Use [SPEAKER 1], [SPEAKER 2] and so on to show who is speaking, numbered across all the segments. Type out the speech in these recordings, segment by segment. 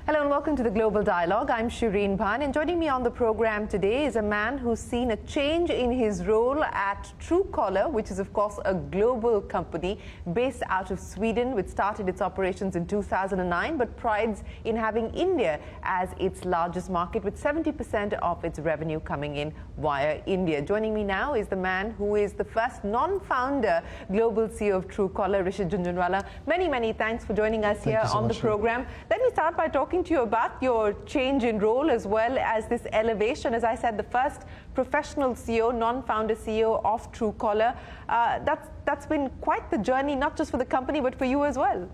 [SPEAKER 1] Hello and welcome to the Global Dialogue. I'm Shereen Bhan, and joining me on the program today is a man who's seen a change in his role at Truecaller, which is of course a global company based out of Sweden, which started its operations in 2009 but prides in having India as its largest market, with 70% of its revenue coming in via India. Joining me now is the man who is the first non-founder global CEO of Truecaller, Rishit Jhunjhunwala. Many thanks for joining us here on the program. Let me start by talking to you about your change in role as well as this elevation. As I said, the first professional CEO, non-founder CEO of Truecaller. That's been quite the journey, not just for the company, but for you as well.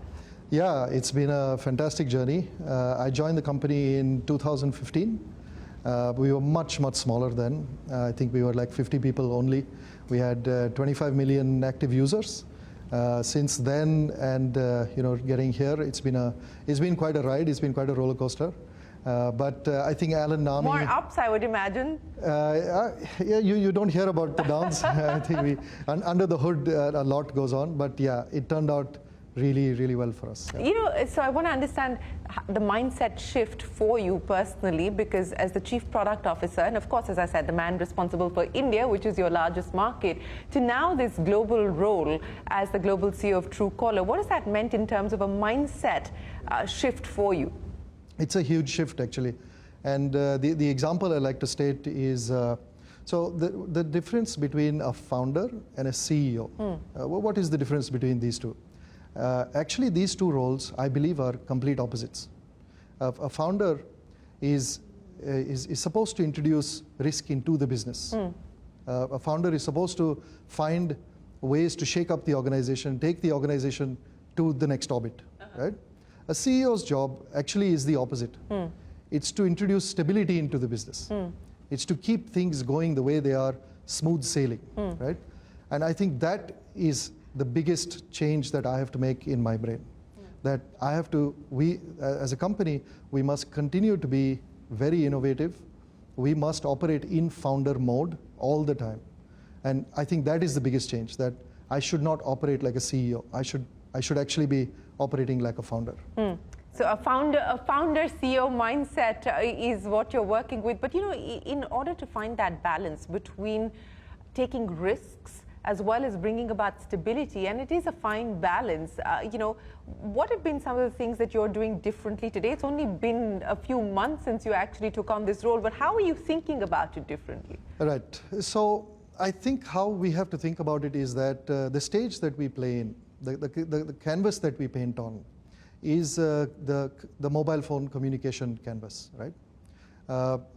[SPEAKER 2] Yeah, it's been a fantastic journey. I joined the company in 2015. We were much smaller then. I think we were like 50 people only. We had 25 million active users. Since then, and getting here, it's been quite a ride. It's been quite a roller coaster. But I think Alan Nami.
[SPEAKER 1] More ups, I would imagine.
[SPEAKER 2] Yeah, you don't hear about the downs. I think under the hood, a lot goes on. But yeah, it turned out really well for us. Yeah.
[SPEAKER 1] So I want to understand the mindset shift for you personally, because as the Chief Product Officer, and of course, as I said, the man responsible for India, which is your largest market, to now this global role as the global CEO of Truecaller, what has that meant in terms of a mindset shift for you?
[SPEAKER 2] It's a huge shift, actually. And the example I like to state is, so the difference between a founder and a CEO. What is the difference between these two? Actually, these two roles, I believe, are complete opposites. A founder is supposed to introduce risk into the business. A founder is supposed to find ways to shake up the organization, take the organization to the next orbit, right? A CEO's job actually is the opposite. It's to introduce stability into the business. It's to keep things going the way they are, smooth sailing, right? And I think that is the biggest change that I have to make in my brain. That I have to, as a company, we must continue to be very innovative. We must operate in founder mode all the time. And I think that is the biggest change, that I should not operate like a CEO. I should actually be operating like a founder.
[SPEAKER 1] So a founder CEO mindset is what you're working with. But in order to find that balance between taking risks as well as bringing about stability, and it is a fine balance. What have been some of the things that you're doing differently today? It's only been a few months since you actually took on this role, but how are you thinking about it differently?
[SPEAKER 2] Right. So I think how we have to think about it is that the stage that we play in, the canvas that we paint on, is the mobile phone communication canvas, right?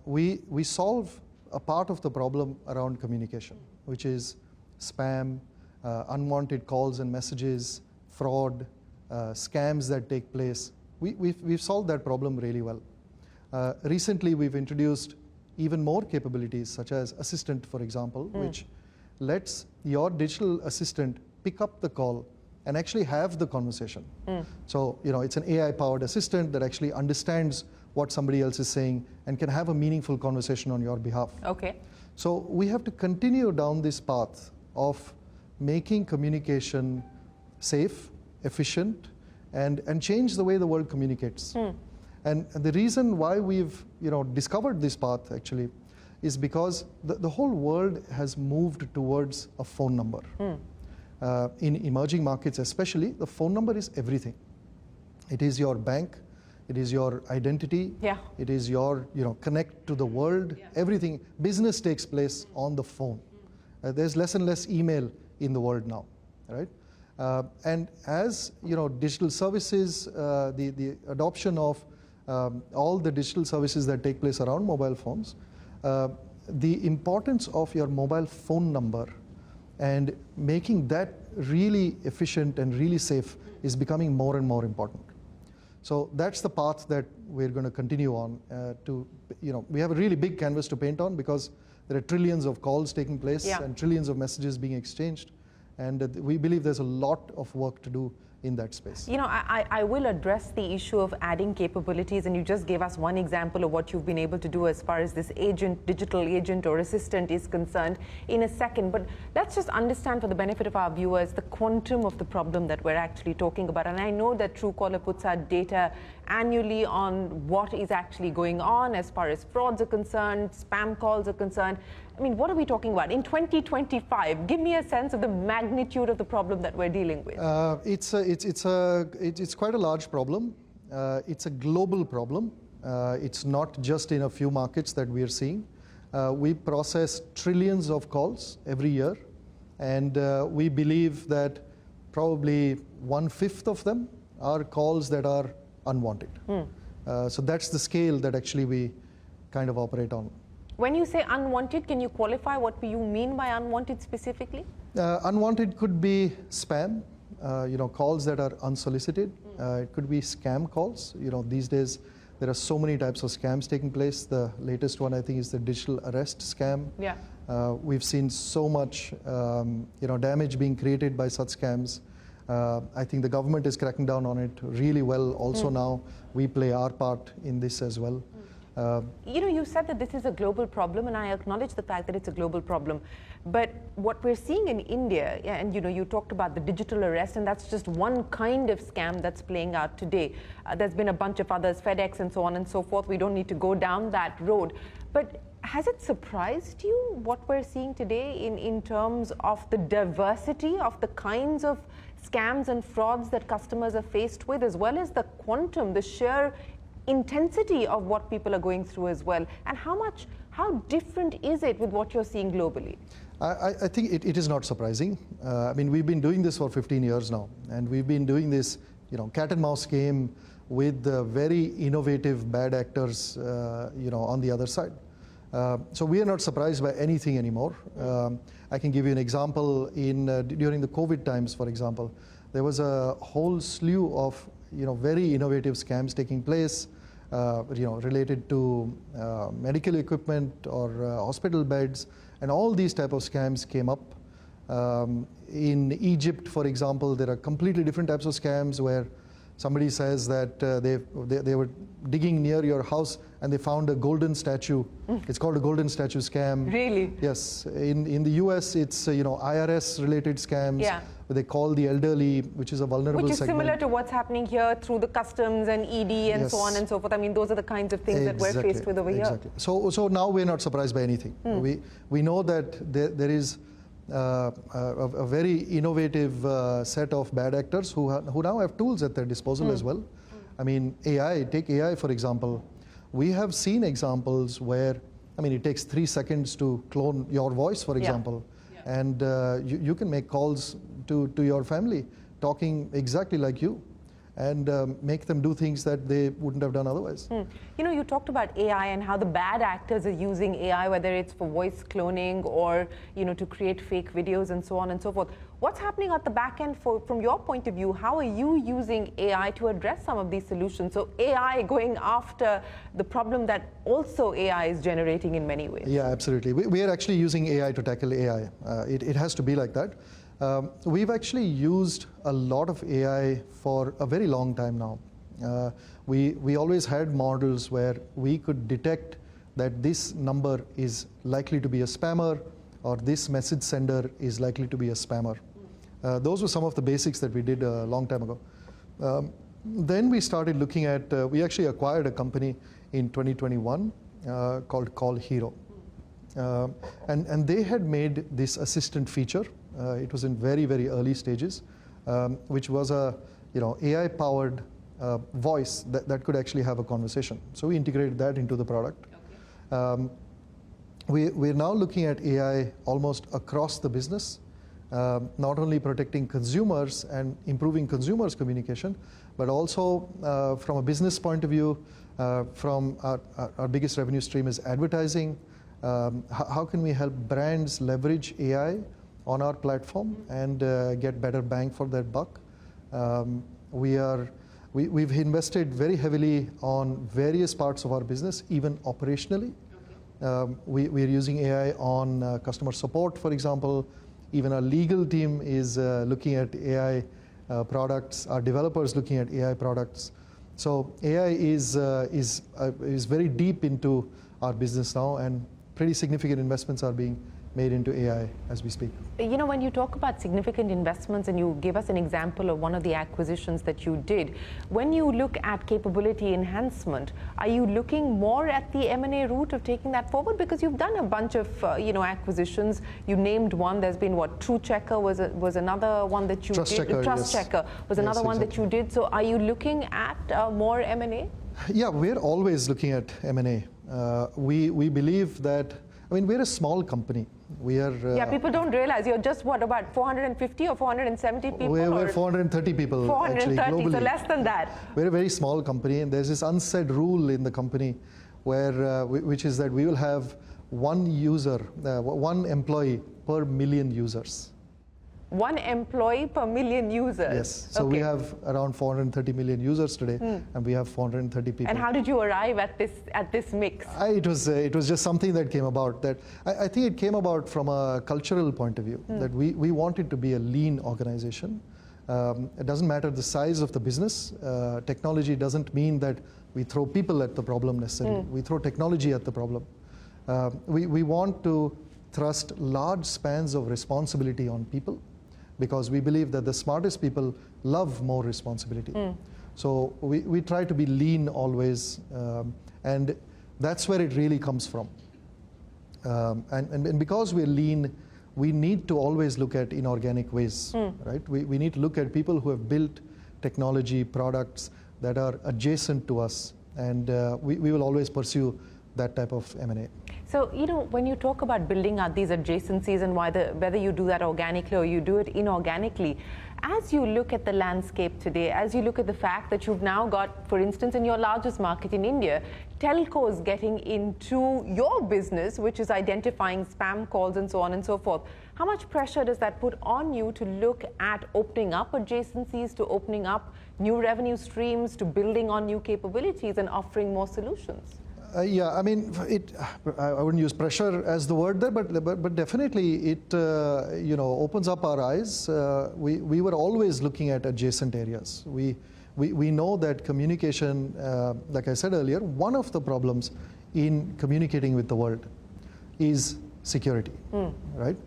[SPEAKER 2] We solve a part of the problem around communication, which is spam, unwanted calls and messages, fraud, scams that take place. We've solved that problem really well. Recently, we've introduced even more capabilities, such as Assistant, for example, which lets your digital assistant pick up the call and actually have the conversation. So, it's an AI-powered assistant that actually understands what somebody else is saying and can have a meaningful conversation on your behalf.
[SPEAKER 1] Okay.
[SPEAKER 2] So we have to continue down this path of making communication safe, efficient, and change the way the world communicates. And the reason why we've discovered this path actually is because the whole world has moved towards a phone number. In emerging markets especially, the phone number is everything. It is your bank, it is your identity, it is your connect to the world, everything. Business takes place on the phone. There's less and less email in the world now, right? And as digital services, the adoption of all the digital services that take place around mobile phones, the importance of your mobile phone number and making that really efficient and really safe is becoming more and more important. So that's the path that we're going to continue on. We have a really big canvas to paint on because there are trillions of calls taking place and trillions of messages being exchanged. And we believe there's a lot of work to do in that space.
[SPEAKER 1] You know, I will address the issue of adding capabilities, and you just gave us one example of what you've been able to do as far as this agent, digital agent or assistant is concerned in a second. But let's just understand, for the benefit of our viewers, the quantum of the problem that we're actually talking about. And I know that Truecaller puts out data annually on what is actually going on as far as frauds are concerned, spam calls are concerned. I mean, what are we talking about? In 2025, give me a sense of the magnitude of the problem that we're dealing with.
[SPEAKER 2] It's quite a large problem. It's a global problem. It's not just in a few markets that we are seeing. We process trillions of calls every year, and we believe that probably 1/5 of them are calls that are unwanted. So that's the scale that actually we kind of operate on.
[SPEAKER 1] When you say unwanted, can you qualify what you mean by unwanted specifically?
[SPEAKER 2] Unwanted could be spam, calls that are unsolicited. It could be scam calls. These days there are so many types of scams taking place. The latest one, I think, is the digital arrest scam.
[SPEAKER 1] Yeah.
[SPEAKER 2] We've seen so much, damage being created by such scams. I think the government is cracking down on it really well. Also now, we play our part in this as well.
[SPEAKER 1] You said that this is a global problem, and I acknowledge the fact that it's a global problem. But what we're seeing in India, and you talked about the digital arrest, and that's just one kind of scam that's playing out today. There's been a bunch of others, FedEx and so on and so forth. We don't need to go down that road. But has it surprised you what we're seeing today in terms of the diversity of the kinds of scams and frauds that customers are faced with, as well as the quantum, the sheer intensity of what people are going through as well? And how different is it with what you're seeing globally?
[SPEAKER 2] I think it is not surprising. I mean, we've been doing this for 15 years now, and we've been doing this, cat and mouse game with very innovative bad actors, on the other side. So we are not surprised by anything anymore. I can give you an example. During the COVID times, for example, there was a whole slew of very innovative scams taking place, related to medical equipment or hospital beds, and all these type of scams came up. In Egypt, for example, there are completely different types of scams where somebody says that they were digging near your house and they found a golden statue. It's called a golden statue scam.
[SPEAKER 1] Really?
[SPEAKER 2] Yes. In the US, it's IRS-related scams.
[SPEAKER 1] Yeah.
[SPEAKER 2] Where they call the elderly, which is a vulnerable segment.
[SPEAKER 1] Which is similar to what's happening here through the customs and ED and so on and so forth. I mean, those are the kinds of things that we're faced with over here.
[SPEAKER 2] So now we're not surprised by anything. We know that there is a very innovative set of bad actors who now have tools at their disposal as well. I mean, take AI for example. We have seen examples where, I mean, it takes 3 seconds to clone your voice, for example, and you can make calls to your family talking exactly like you, and make them do things that they wouldn't have done otherwise.
[SPEAKER 1] You talked about AI and how the bad actors are using AI, whether it's for voice cloning or, to create fake videos and so on and so forth. What's happening at the back end from your point of view? How are you using AI to address some of these solutions? So AI going after the problem that also AI is generating in many ways.
[SPEAKER 2] Yeah, absolutely. We are actually using AI to tackle AI. It has to be like that. We've actually used a lot of AI for a very long time now. We always had models where we could detect that this number is likely to be a spammer, or this message sender is likely to be a spammer. Those were some of the basics that we did a long time ago. Then we started looking at, we actually acquired a company in 2021 called Call Hero. And they had made this assistant feature. It was in very, very early stages, which was a AI-powered voice that could actually have a conversation. So we integrated that into the product. Okay. We're now looking at AI almost across the business, not only protecting consumers and improving consumers' communication, but also from a business point of view, from our biggest revenue stream is advertising. How can we help brands leverage AI on our platform and get better bang for their buck? We've invested very heavily on various parts of our business, even operationally. We're using AI on customer support, for example. Even our legal team is looking at AI products, our developers looking at AI products. So AI is very deep into our business now, and pretty significant investments are being made into AI as we speak.
[SPEAKER 1] You know, when you talk about significant investments, and you give us an example of one of the acquisitions that you did, when you look at capability enhancement, are you looking more at the M&A route of taking that forward? Because you've done a bunch of acquisitions. You named one. There's been what, Truecaller was another one that you did. Truecaller was another one that you did. So are you looking at more M&A?
[SPEAKER 2] Yeah, we're always looking at M&A. We believe that, I mean, we're a small company. We are.
[SPEAKER 1] Yeah, people don't realize you're just what, about 450 or 470 people?
[SPEAKER 2] We're 430 people.
[SPEAKER 1] 430,
[SPEAKER 2] actually, globally.
[SPEAKER 1] So less than that.
[SPEAKER 2] We're a very small company, and there's this unsaid rule in the company, where which is that we will have one employee per million users.
[SPEAKER 1] One employee per million users?
[SPEAKER 2] Yes. So we have around 430 million users today, and we have 430 people.
[SPEAKER 1] And how did you arrive at this mix?
[SPEAKER 2] It was just something that came about. That I think it came about from a cultural point of view, that we wanted to be a lean organization. It doesn't matter the size of the business. Technology doesn't mean that we throw people at the problem necessarily. We throw technology at the problem. We want to thrust large spans of responsibility on people, because we believe that the smartest people love more responsibility. So we try to be lean always, and that's where it really comes from. And because we're lean, we need to always look at inorganic ways, right? We need to look at people who have built technology products that are adjacent to us, and we will always pursue that type of M&A.
[SPEAKER 1] So, you know, when you talk about building out these adjacencies and whether you do that organically or you do it inorganically, as you look at the landscape today, as you look at the fact that you've now got, for instance, in your largest market in India, telcos getting into your business, which is identifying spam calls and so on and so forth, how much pressure does that put on you to look at opening up adjacencies, to opening up new revenue streams, to building on new capabilities and offering more solutions?
[SPEAKER 2] Yeah, I mean, I wouldn't use pressure as the word there, but definitely it opens up our eyes. We were always looking at adjacent areas. We know that communication, like I said earlier, one of the problems in communicating with the world is security, right?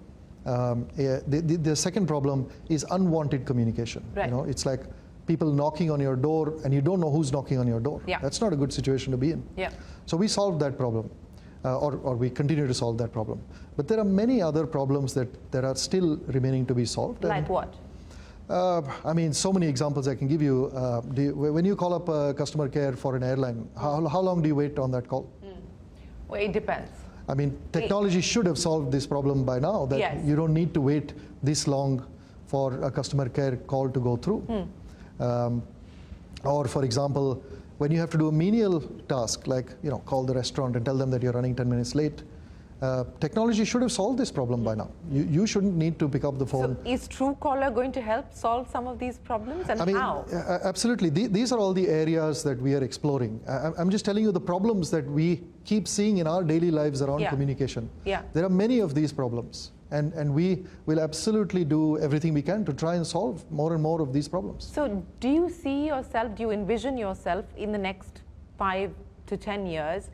[SPEAKER 2] The second problem is unwanted communication.
[SPEAKER 1] Right.
[SPEAKER 2] You know, it's like people knocking on your door and you don't know who's knocking on your door.
[SPEAKER 1] Yeah.
[SPEAKER 2] That's not a good situation to be in.
[SPEAKER 1] Yeah.
[SPEAKER 2] So we solved that problem, or we continue to solve that problem. But there are many other problems that are still remaining to be solved.
[SPEAKER 1] Like what?
[SPEAKER 2] I mean, so many examples I can give you. When you call up customer care for an airline, how long do you wait on that call?
[SPEAKER 1] Well, it depends.
[SPEAKER 2] I mean, technology should have solved this problem by now, that you don't need to wait this long for a customer care call to go through. Or, for example, when you have to do a menial task, like call the restaurant and tell them that you're running 10 minutes late, technology should have solved this problem by now. You shouldn't need to pick up the phone.
[SPEAKER 1] So is Truecaller going to help solve some of these problems, and how?
[SPEAKER 2] Absolutely. These are all the areas that we are exploring. I'm just telling you the problems that we keep seeing in our daily lives around communication.
[SPEAKER 1] Yeah.
[SPEAKER 2] There are many of these problems. And we will absolutely do everything we can to try and solve more and more of these problems.
[SPEAKER 1] So do you see yourself, do you envision yourself in the next 5 to 10 years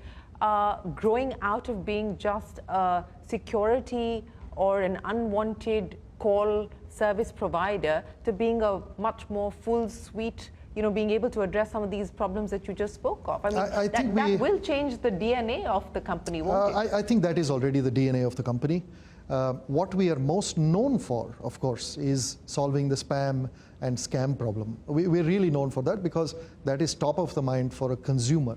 [SPEAKER 1] growing out of being just a security or an unwanted call service provider to being a much more full suite, being able to address some of these problems that you just spoke of? I mean, I think that will change the DNA of the company, won't it?
[SPEAKER 2] I think that is already the DNA of the company. What we are most known for, of course, is solving the spam and scam problem. We're really known for that because that is top of the mind for a consumer.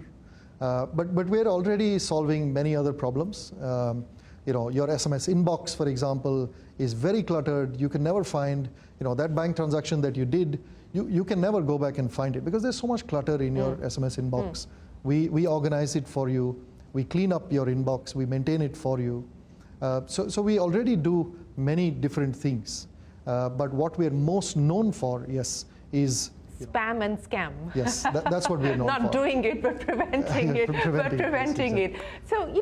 [SPEAKER 2] But we're already solving many other problems. Your SMS inbox, for example, is very cluttered. You can never find, that bank transaction that you did, you can never go back and find it because there's so much clutter in your SMS inbox. We organize it for you. We clean up your inbox. We maintain it for you. So we already do many different things, but what we're most known for, is
[SPEAKER 1] spam and scam.
[SPEAKER 2] Yes, that's what we're known for.
[SPEAKER 1] Not doing it, but preventing it. Preventing it. So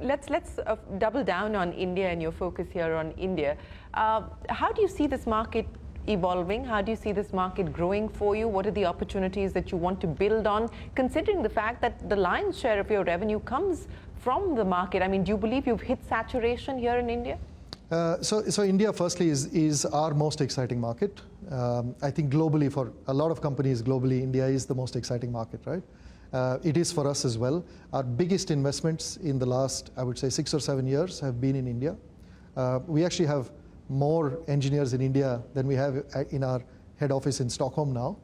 [SPEAKER 1] let's double down on India and your focus here on India. How do you see this market evolving? How do you see this market growing for you? What are the opportunities that you want to build on, considering the fact that the lion's share of your revenue comes from the market? I mean, do you believe you've hit saturation here in India?
[SPEAKER 2] So India, firstly, is our most exciting market. I think globally, for a lot of companies globally, India is the most exciting market, right? It is for us as well. Our biggest investments in the last, I would say, 6 or 7 years have been in India. We actually have more engineers in India than we have in our head office in Stockholm now.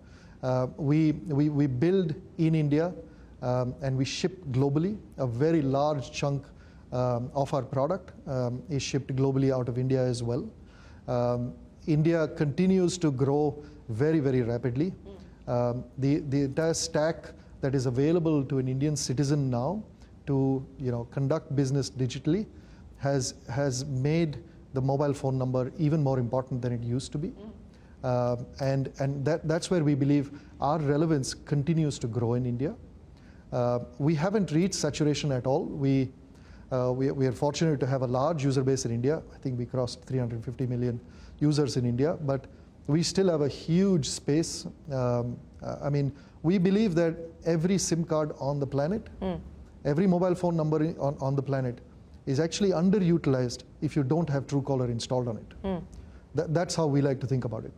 [SPEAKER 2] We build in India and we ship globally. A very large chunk of our product is shipped globally out of India as well. India continues to grow very, very rapidly. The entire stack that is available to an Indian citizen now to conduct business digitally has made the mobile phone number even more important than it used to be. And that's where we believe our relevance continues to grow in India. We haven't reached saturation at all. We are fortunate to have a large user base in India. I think we crossed 350 million users in India, but we still have a huge space. I mean, we believe that every SIM card on the planet, every mobile phone number on the planet is actually underutilized if you don't have Truecaller installed on it. That's how we like to think about it.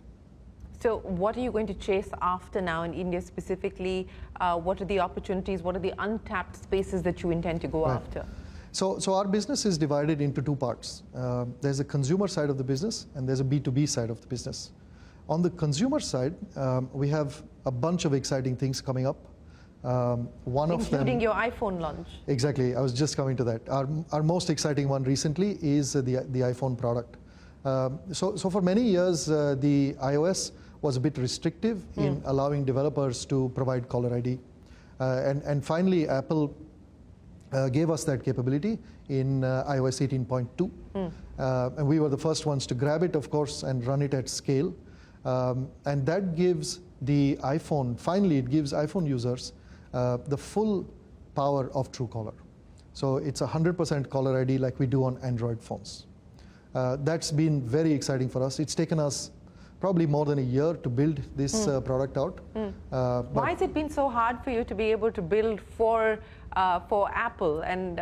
[SPEAKER 1] So what are you going to chase after now in India specifically? What are the opportunities? What are the untapped spaces that you intend to go after?
[SPEAKER 2] So our business is divided into 2 parts. There's a consumer side of the business and there's a B2B side of the business. On the consumer side, we have a bunch of exciting things coming up. One of them,
[SPEAKER 1] including your iPhone launch.
[SPEAKER 2] Exactly, I was just coming to that. Our most exciting one recently is the iPhone product. So for many years, the iOS was a bit restrictive in allowing developers to provide caller ID. And finally, Apple gave us that capability in iOS 18.2. And we were the first ones to grab it, of course, and run it at scale. And that gives the iPhone, finally it gives iPhone users the full power of Truecaller. So it's 100% caller ID like we do on Android phones. That's been very exciting for us. It's taken us probably more than a year to build this product out.
[SPEAKER 1] Why has it been so hard for you to be able to build for Apple and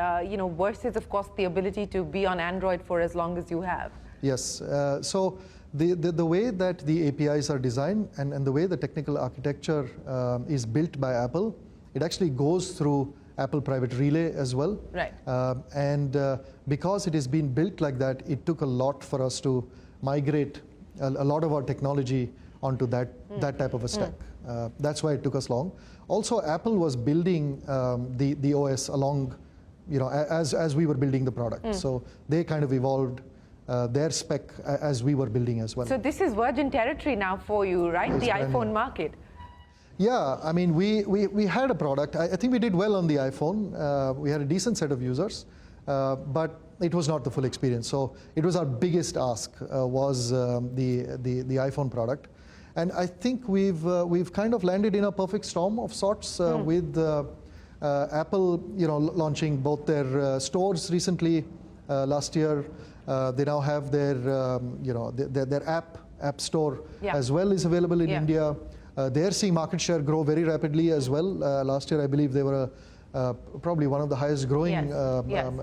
[SPEAKER 1] versus, of course, the ability to be on Android for as long as you have?
[SPEAKER 2] Yes. So the way that the APIs are designed and the way the technical architecture is built by Apple, it actually goes through Apple Private Relay as well.
[SPEAKER 1] Right.
[SPEAKER 2] And because it has been built like that, it took a lot for us to migrate a lot of our technology onto that type of a stack. That's why it took us long. Also, Apple was building the OS along, as we were building the product. So they kind of evolved their spec as we were building as well.
[SPEAKER 1] So this is virgin territory now for you, right?
[SPEAKER 2] It's
[SPEAKER 1] the iPhone market.
[SPEAKER 2] Yeah, I mean, we had a product. I think we did well on the iPhone. We had a decent set of users, but it was not the full experience. So it was our biggest ask was the iPhone product. And I think we've kind of landed in a perfect storm of sorts with Apple, launching both their stores recently last year. They now have their app store as well is available in India. They're seeing market share grow very rapidly as well. Last year, I believe they were probably one of the highest growing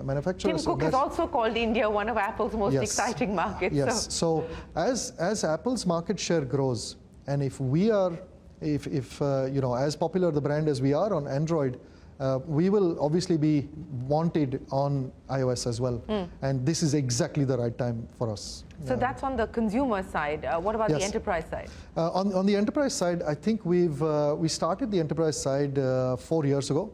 [SPEAKER 2] manufacturers.
[SPEAKER 1] Tim Cook has also called India one of Apple's most exciting markets.
[SPEAKER 2] Yes. So as Apple's market share grows, and if we are, as popular the brand as we are on Android, we will obviously be wanted on iOS as well. And this is exactly the right time for us.
[SPEAKER 1] So that's on the consumer side. What about the enterprise side?
[SPEAKER 2] On the enterprise side, I think we started the enterprise side 4 years ago.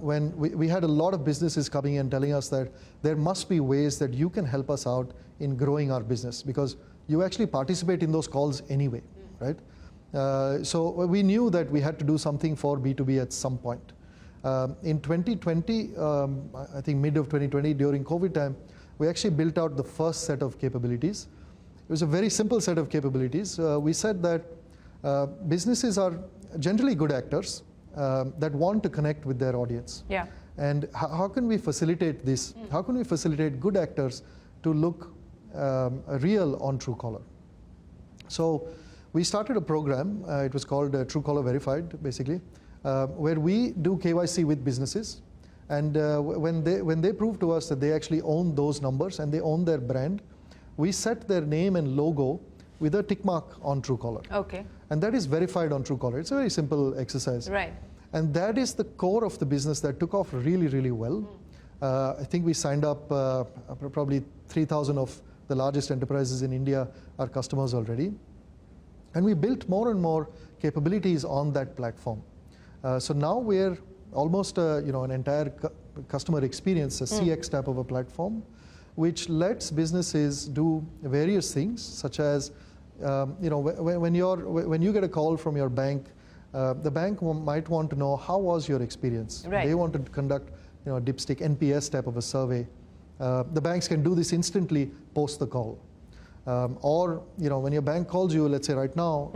[SPEAKER 2] When we had a lot of businesses coming in telling us that there must be ways that you can help us out in growing our business, because you actually participate in those calls anyway, right? So we knew that we had to do something for B2B at some point. In 2020, I think mid of 2020, during COVID time, we actually built out the first set of capabilities. It was a very simple set of capabilities. We said that businesses are generally good actors that want to connect with their audience.
[SPEAKER 1] Yeah.
[SPEAKER 2] And how can we facilitate this? How can we facilitate good actors to look real on Truecaller? So we started a program, it was called Truecaller Verified, basically, where we do KYC with businesses. And when they prove to us that they actually own those numbers and they own their brand, we set their name and logo with a tick mark on Truecaller.
[SPEAKER 1] Okay.
[SPEAKER 2] And that is verified on Truecaller. It's a very simple exercise.
[SPEAKER 1] Right.
[SPEAKER 2] And that is the core of the business that took off really, really well. I think we signed up probably 3,000 of the largest enterprises in India are customers already. And we built more and more capabilities on that platform. So now we're almost an entire customer experience, a CX type of a platform, which lets businesses do various things, such as when you get a call from your bank, the bank might want to know how was your experience.
[SPEAKER 1] Right.
[SPEAKER 2] They want to conduct dipstick NPS type of a survey. The banks can do this instantly post the call. Or when your bank calls you, let's say right now,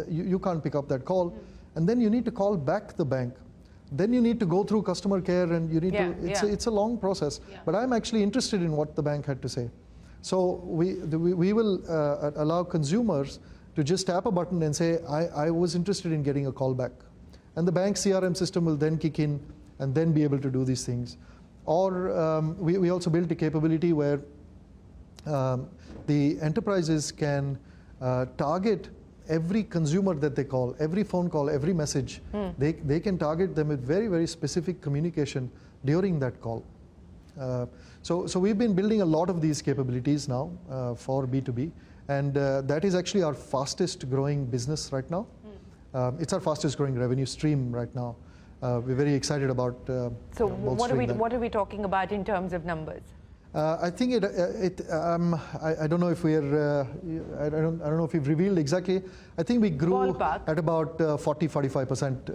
[SPEAKER 2] you can't pick up that call, and then you need to call back the bank. Then you need to go through customer care, and you need it's a long process. Yeah. But I'm actually interested in what the bank had to say. So we will allow consumers to just tap a button and say, I was interested in getting a call back. And the bank CRM system will then kick in and then be able to do these things. Or we also built a capability where the enterprises can target every consumer that they call, every phone call, every message. They can target them with very, very specific communication during that call. So we've been building a lot of these capabilities now for B2B. And that is actually our fastest growing business right now. It's our fastest growing revenue stream right now. We're very excited about
[SPEAKER 1] So what are we talking about in terms of numbers?
[SPEAKER 2] I think I don't know if we're I don't know if we've revealed exactly. I think we grew
[SPEAKER 1] Ballpark.
[SPEAKER 2] at about 40-45%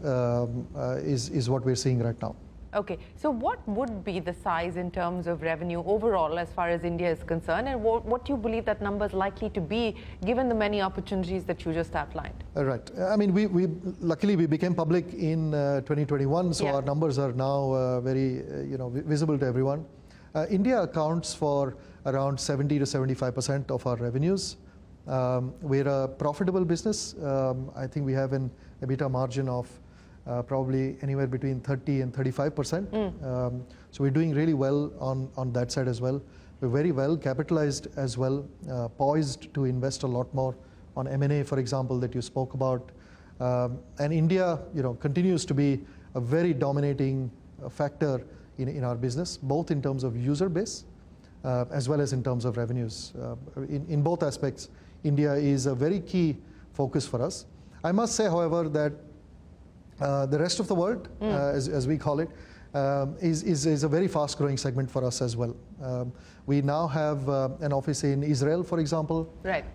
[SPEAKER 2] is what we're seeing right now.
[SPEAKER 1] Okay, so what would be the size in terms of revenue overall as far as India is concerned, and what do you believe that number is likely to be given the many opportunities that you just outlined?
[SPEAKER 2] Right. I mean, we luckily we became public in 2021, so our numbers are now very visible to everyone. India accounts for around 70 to 75% of our revenues. We're a profitable business. I think we have an EBITDA margin of probably anywhere between 30 and 35%. So we're doing really well on that side as well. We're very well capitalized as well, poised to invest a lot more on M&A, for example, that you spoke about. And India, continues to be a very dominating factor in our business, both in terms of user base as well as in terms of revenues. In both aspects, India is a very key focus for us. I must say, however, that the rest of the world, as we call it, is a very fast-growing segment for us as well. We now have an office in Israel, for example.
[SPEAKER 1] Right.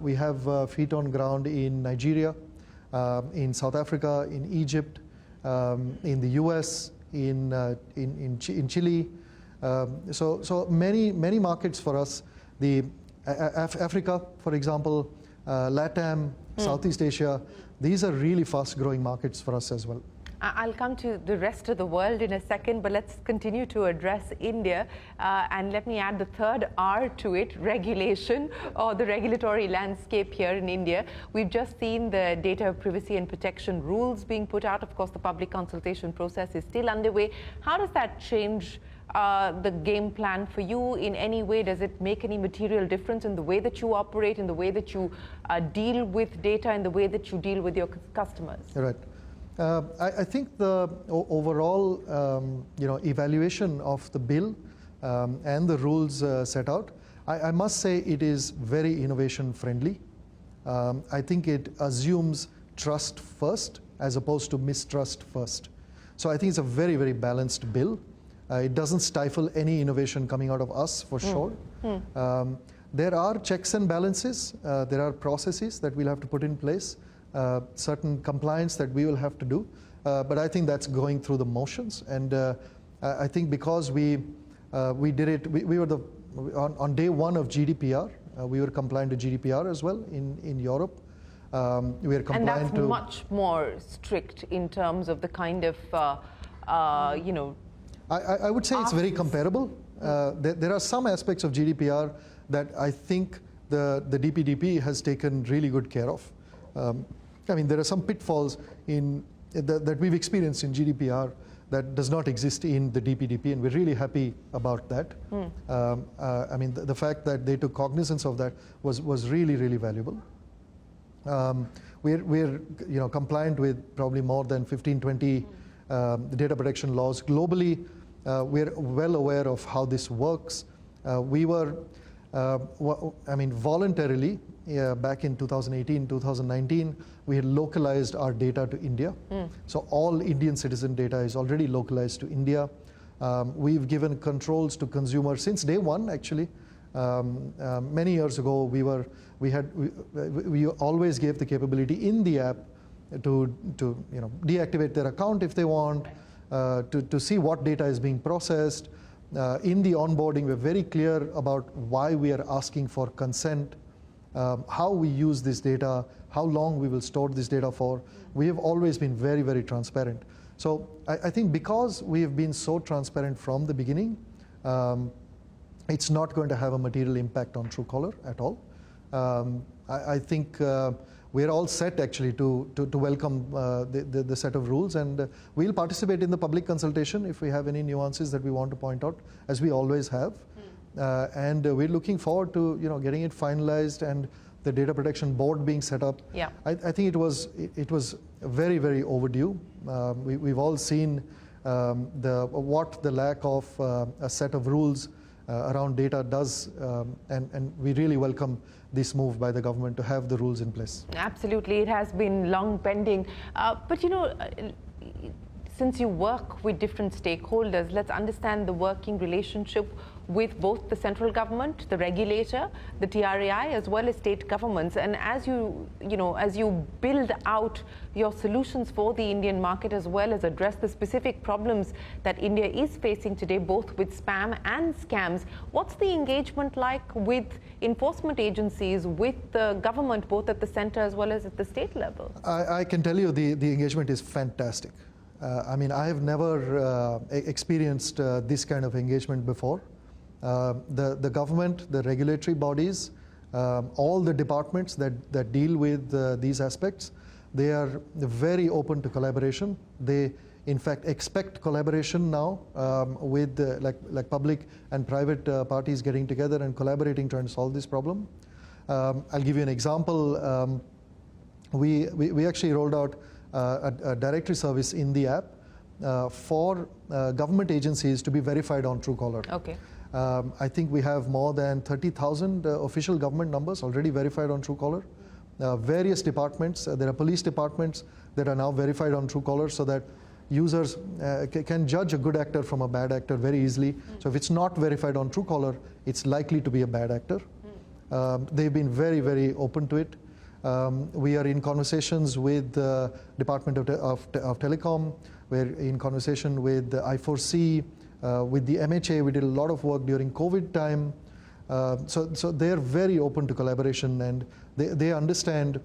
[SPEAKER 2] We have feet on ground in Nigeria, in South Africa, in Egypt, in the US, in Chile. So many markets for us. The Africa, for example, LATAM, Southeast Asia. These are really fast-growing markets for us as well.
[SPEAKER 1] I'll come to the rest of the world in a second, but let's continue to address India. And let me add the third R to it, regulation, or the regulatory landscape here in India. We've just seen the data privacy and protection rules being put out. Of course, the public consultation process is still underway. How does that change the game plan for you in any way? Does it make any material difference in the way that you operate, in the way that you deal with data, in the way that you deal with your customers?
[SPEAKER 2] Right. I think the overall evaluation of the bill and the rules set out, I must say it is very innovation friendly. I think it assumes trust first as opposed to mistrust first. So I think it's a very, very balanced bill. It doesn't stifle any innovation coming out of us, for sure. There are checks and balances. There are processes that we'll have to put in place, certain compliance that we will have to do. But I think that's going through the motions. And I think because we did it, we were on day one of GDPR, we were compliant to GDPR as well in Europe. We are compliant
[SPEAKER 1] and that's much more strict in terms of the kind of,
[SPEAKER 2] I would say it's very comparable. There are some aspects of GDPR that I think the DPDP has taken really good care of. I mean, there are some pitfalls that we've experienced in GDPR that does not exist in the DPDP, and we're really happy about that. I mean, the fact that they took cognizance of that was really, really valuable. We're compliant with probably more than 15, 20 data protection laws globally. We're well aware of how this works. We were, I mean, voluntarily, back in 2018, 2019, we had localized our data to India. So all Indian citizen data is already localized to India. We've given controls to consumers since day one, actually. Many years ago, we always gave the capability in the app to deactivate their account if they want, to see what data is being processed. In the onboarding, we're very clear about why we are asking for consent, how we use this data, how long we will store this data for. We have always been very, very transparent. So I think because we have been so transparent from the beginning, it's not going to have a material impact on Truecaller at all. I think we're all set actually to welcome the set of rules, and we'll participate in the public consultation if we have any nuances that we want to point out, as we always have. And we're looking forward to getting it finalized and the data protection board being set up.
[SPEAKER 1] Yeah.
[SPEAKER 2] I think it was very, very overdue. We've all seen what the lack of a set of rules around data does, and we really welcome this move by the government to have the rules in place.
[SPEAKER 1] Absolutely, it has been long pending. But since you work with different stakeholders, let's understand the working relationship with both the central government, the regulator, the TRAI, as well as state governments. And as you build out your solutions for the Indian market, as well as address the specific problems that India is facing today, both with spam and scams, what's the engagement like with enforcement agencies, with the government, both at the center as well as at the state level?
[SPEAKER 2] I can tell you the engagement is fantastic. I mean, I have never experienced this kind of engagement before. The government, the regulatory bodies, all the departments that deal with these aspects, they are very open to collaboration. They, in fact, expect collaboration now with like public and private parties getting together and collaborating trying to solve this problem. I'll give you an example. We actually rolled out a directory service in the app for government agencies to be verified on Truecaller.
[SPEAKER 1] Okay.
[SPEAKER 2] I think we have more than 30,000 official government numbers already verified on Truecaller. Various departments, there are police departments that are now verified on Truecaller, so that users can judge a good actor from a bad actor very easily. So if it's not verified on Truecaller, it's likely to be a bad actor. They've been very, very open to it. We are in conversations with the Department of Telecom. We're in conversation with the I4C, with the MHA. We did a lot of work during COVID time. So they're very open to collaboration, and they understand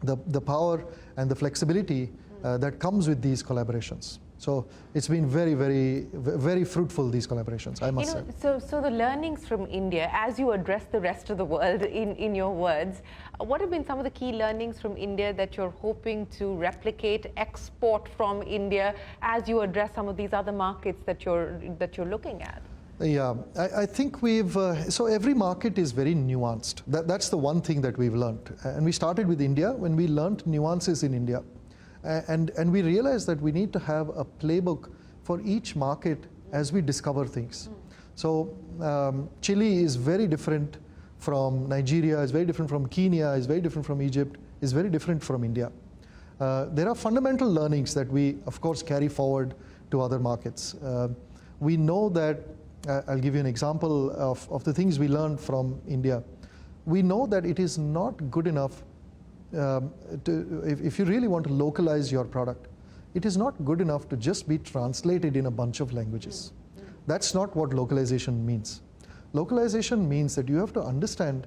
[SPEAKER 2] the power and the flexibility that comes with these collaborations. So it's been very, very, very fruitful, these collaborations, I must say.
[SPEAKER 1] So the learnings from India, as you address the rest of the world in your words, what have been some of the key learnings from India that you're hoping to replicate, export from India as you address some of these other markets that you're looking at?
[SPEAKER 2] Yeah, I think so every market is very nuanced. That's the one thing that we've learned. And we started with India when we learned nuances in India. And we realized that we need to have a playbook for each market as we discover things. So Chile is very different from Nigeria, is very different from Kenya, is very different from Egypt, is very different from India. There are fundamental learnings that we, of course, carry forward to other markets. We know that, I'll give you an example of the things we learned from India. We know that it is not good enough if you really want to localize your product, it is not good enough to just be translated in a bunch of languages. That's not what localization means. Localization means that you have to understand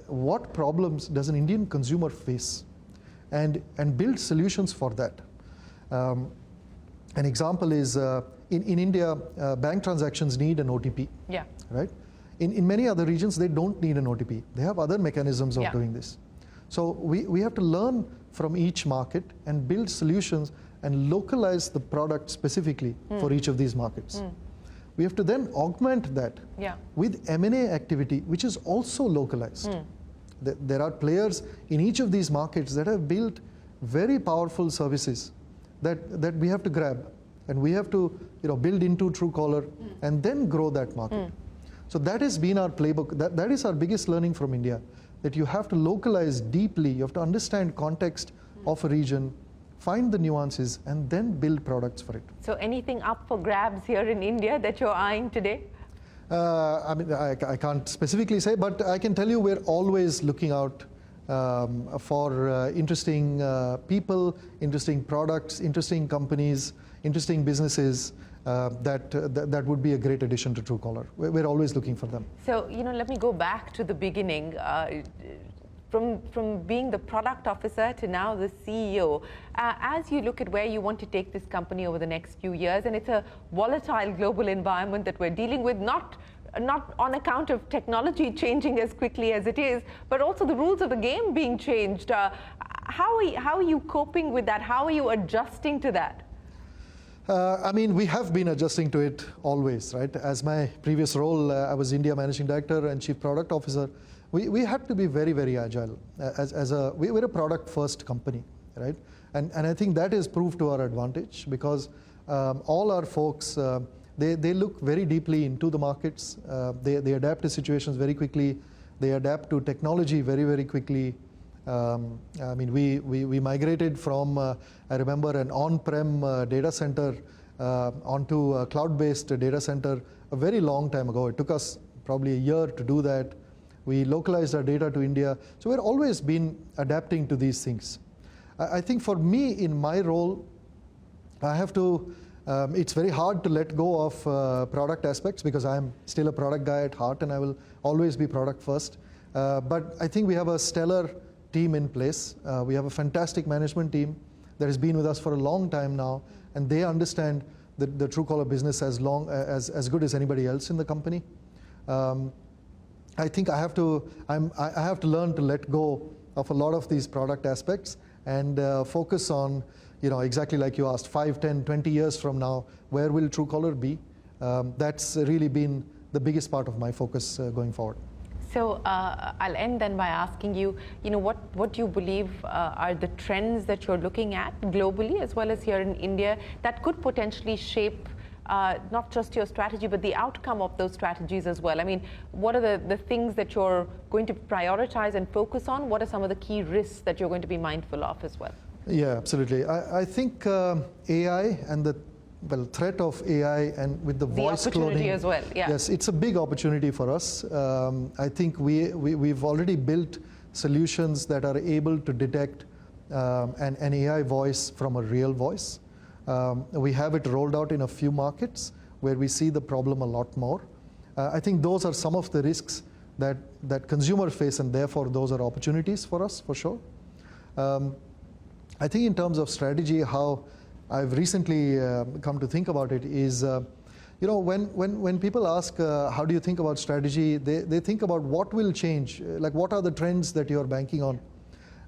[SPEAKER 2] what problems does an Indian consumer face and build solutions for that. An example is in India, bank transactions need an OTP.
[SPEAKER 1] Yeah.
[SPEAKER 2] Right? In many other regions, they don't need an OTP. They have other mechanisms of doing this. So we have to learn from each market and build solutions and localize the product specifically for each of these markets. We have to then augment that with M&A activity, which is also localized. There are players in each of these markets that have built very powerful services that we have to grab, and we have to build into Truecaller and then grow that market. So that has been our playbook. That is our biggest learning from India, that you have to localize deeply, you have to understand context of a region, find the nuances, and then build products for it.
[SPEAKER 1] So anything up for grabs here in India that you're eyeing today?
[SPEAKER 2] I mean, I can't specifically say, but I can tell you we're always looking out for interesting people, interesting products, interesting companies, interesting businesses that would be a great addition to Truecaller. We're always looking for them.
[SPEAKER 1] So, let me go back to the beginning. From being the product officer to now the CEO, as you look at where you want to take this company over the next few years, and it's a volatile global environment that we're dealing with, not on account of technology changing as quickly as it is, but also the rules of the game being changed. How are you coping with that? How are you adjusting to that?
[SPEAKER 2] I mean, we have been adjusting to it always, right? As my previous role, I was India Managing Director and Chief Product Officer. We had to be very, very agile. We're a product-first company, right? And I think that is proved to our advantage, because all our folks, they look very deeply into the markets. They adapt to situations very quickly. They adapt to technology very, very quickly. I mean, we migrated from, I remember, an on-prem data center onto a cloud-based data center a very long time ago. It took us probably a year to do that. We localized our data to India. So we've always been adapting to these things. I think for me, in my role, I have to, it's very hard to let go of product aspects, because I'm still a product guy at heart and I will always be product first. But I think we have a stellar team in place. We have a fantastic management team that has been with us for a long time now, and they understand the Truecaller business as good as anybody else in the company. I think I have to learn to let go of a lot of these product aspects and focus on, exactly like you asked, 5, 10, 20 years from now, where will Truecaller be? That's really been the biggest part of my focus going forward.
[SPEAKER 1] So I'll end then by asking you, what do you believe are the trends that you're looking at globally as well as here in India that could potentially shape not just your strategy, but the outcome of those strategies as well? I mean, what are the things that you're going to prioritize and focus on? What are some of the key risks that you're going to be mindful of as well?
[SPEAKER 2] Yeah, absolutely. I think AI and the threat of AI and with the voice
[SPEAKER 1] opportunity
[SPEAKER 2] cloning
[SPEAKER 1] as well. Yeah.
[SPEAKER 2] Yes, it's a big opportunity for us. I think we've already built solutions that are able to detect an AI voice from a real voice. We have it rolled out in a few markets where we see the problem a lot more. I think those are some of the risks that consumers face, and therefore those are opportunities for us, for sure. I think in terms of strategy, how I've recently come to think about it is, when people ask, how do you think about strategy, they think about what will change, like what are the trends that you're banking on.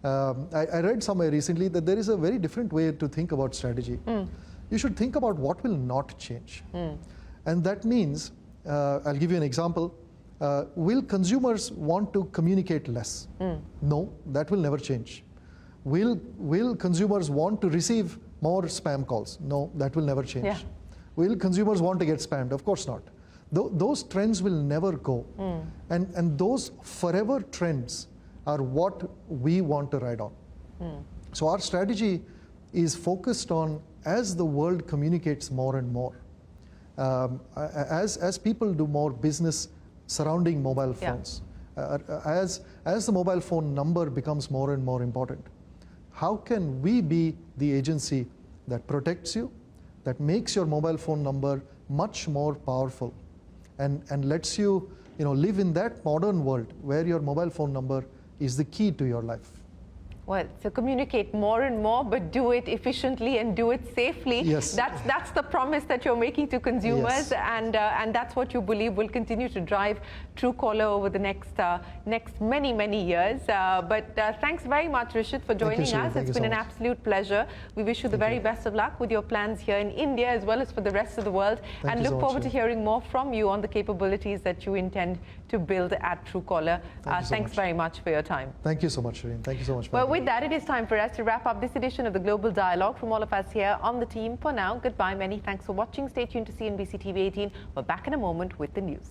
[SPEAKER 2] I read somewhere recently that there is a very different way to think about strategy. You should think about what will not change. And that means, I'll give you an example, will consumers want to communicate less? No, that will never change. Will consumers want to receive more spam calls? No, that will never change. Yeah. Will consumers want to get spammed? Of course not. Those trends will never go. And those forever trends are what we want to ride on. So our strategy is focused on, as the world communicates more and more, as people do more business surrounding mobile phones, as the mobile phone number becomes more and more important, how can we be the agency that protects you, that makes your mobile phone number much more powerful, and lets you, live in that modern world where your mobile phone number is the key to your life?
[SPEAKER 1] Well, so communicate more and more, but do it efficiently and do it safely.
[SPEAKER 2] Yes.
[SPEAKER 1] That's the promise that you're making to consumers,
[SPEAKER 2] Yes.
[SPEAKER 1] and that's what you believe will continue to drive Truecaller over the next many years. But thanks very much, Rishit, for joining us. It's been an absolute pleasure. We wish you the very best of luck with your plans here in India as well as for the rest of the world, and look forward to hearing more from you on the capabilities that you intend to build at Truecaller. Thanks very much for your time.
[SPEAKER 2] Thank you so much, Shereen. Thank you so much.
[SPEAKER 1] Well, with that, it is time for us to wrap up this edition of the Global Dialogue. From all of us here on the team, for now, goodbye. Many thanks for watching. Stay tuned to CNBC TV 18. We're back in a moment with the news.